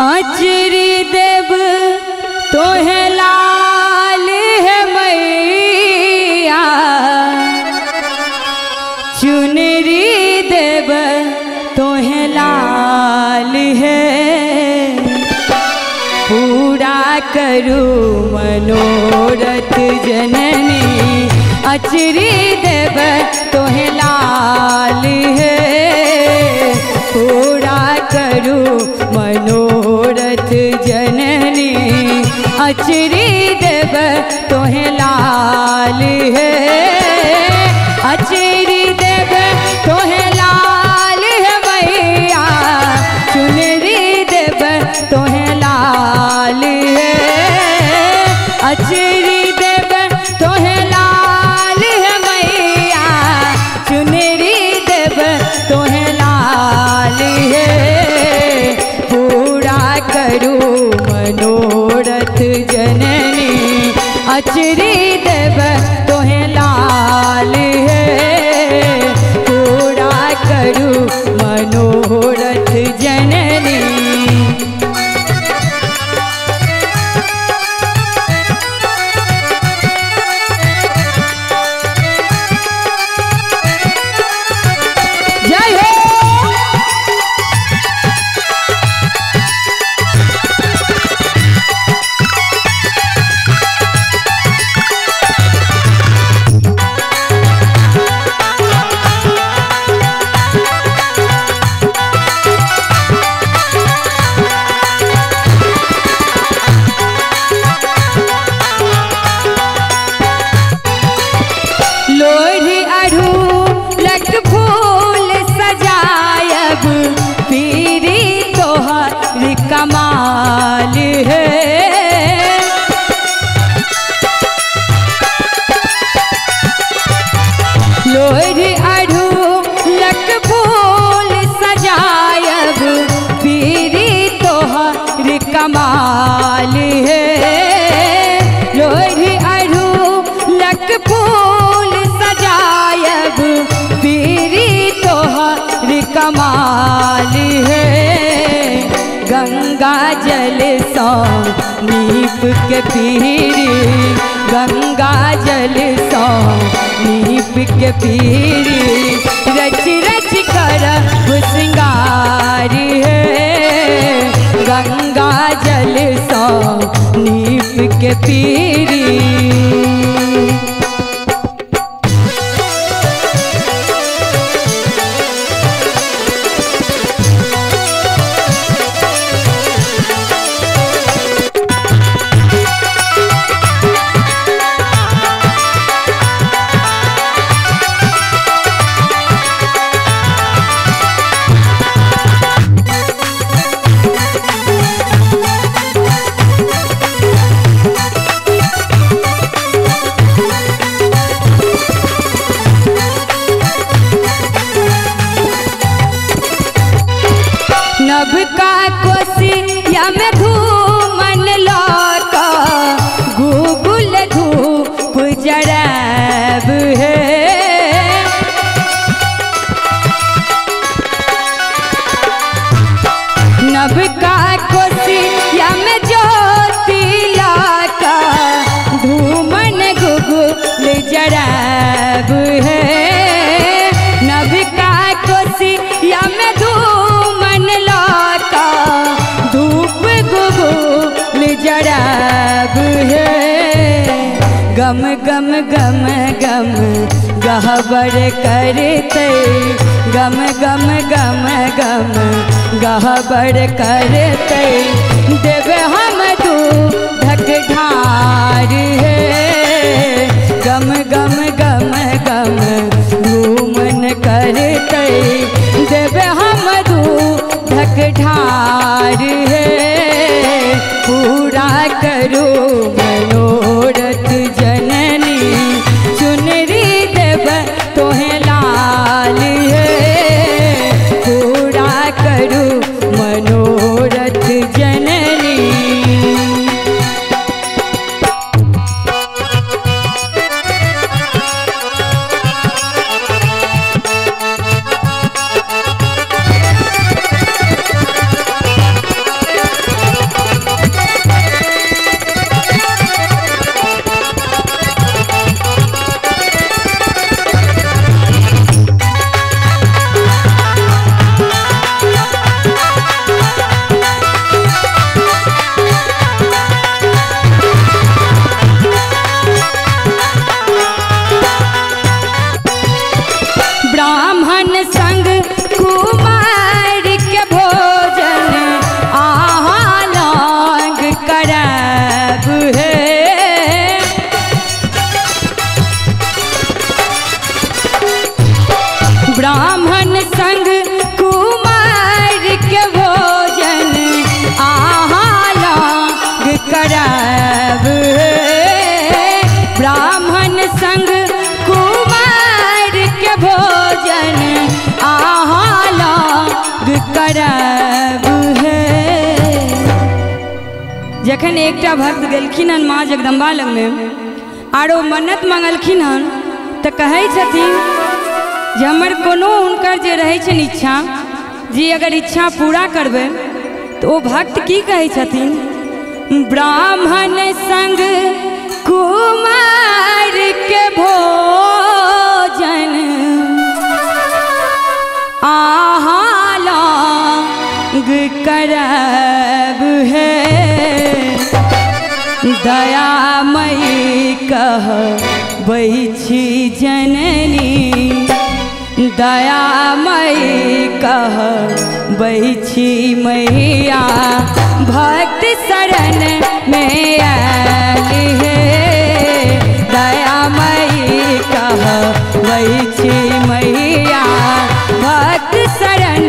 अचरी देव तोहे लाल है मैया, चुनरी देव तोहे लाल है, पूरा करू मनोरथ जननी। अचरी देव तोहे लाल है, पूरा करू मनोरथ जननी। अचरी देव तोहे लाल है, अचरी देव तोहे लाल है मैया, चुनरी देव तोहे लाल है, अचरी देव तोहे लाल है मैया, चुनरी देव तोहे लाल है, पूरा करू मनोरथ जननी। अचरी देव तोहे लाल है, पूरा करू मनोरथ जननी। कमाल है, लोरी अढ़ूलक फूल सजायब, पीरी तोहर कमाल है, लोरी अढ़ूलक फूल सजायब, पीरी तोहर कमाल है। गंगा जल सौ नीप के पीरी, गंगा जल सौ नीप के पीरी, रच रच कर श्रृंगार है, गंगा जल सौ नीप के पीरी। नभ का कोसिया में धूमन लौका, गूगुल धूप जरब है, नभ का कोसिया में ज्योति लौका, धूमन गूगुल जरब है, नभ का कोसिया में धूप गुगुल जरब है, गम गम गम गम गहबर करते, गम गम गम गम गहबर करते, देव हम तू ढक ढार है, गम गम गम गम घूमन करते, देव हम तू ढक ढार है, पूरा करो मनोरथ जननी। चुनरी देव तोहे लाल है, पूरा करो मनोरथ जननी। जखन एकटा भक्त गेलखिन हन माँ जगदम्बा लग में आरो मन्नत मांगलखिन हन तो कहै छथिन जे हमर कोनो हुनकर जे रहै छनि इच्छा जी अगर इच्छा पूरा करबै तो वो भक्त की कहै छथिन ब्राह्मण संग कुमार के भोजन आहाँ लांग करब है दयामयी कहबै छी जननी दयामयी कहबै छी मैया भक्त शरण में आली हे दयामयी कहबै छी मैया भक्त शरण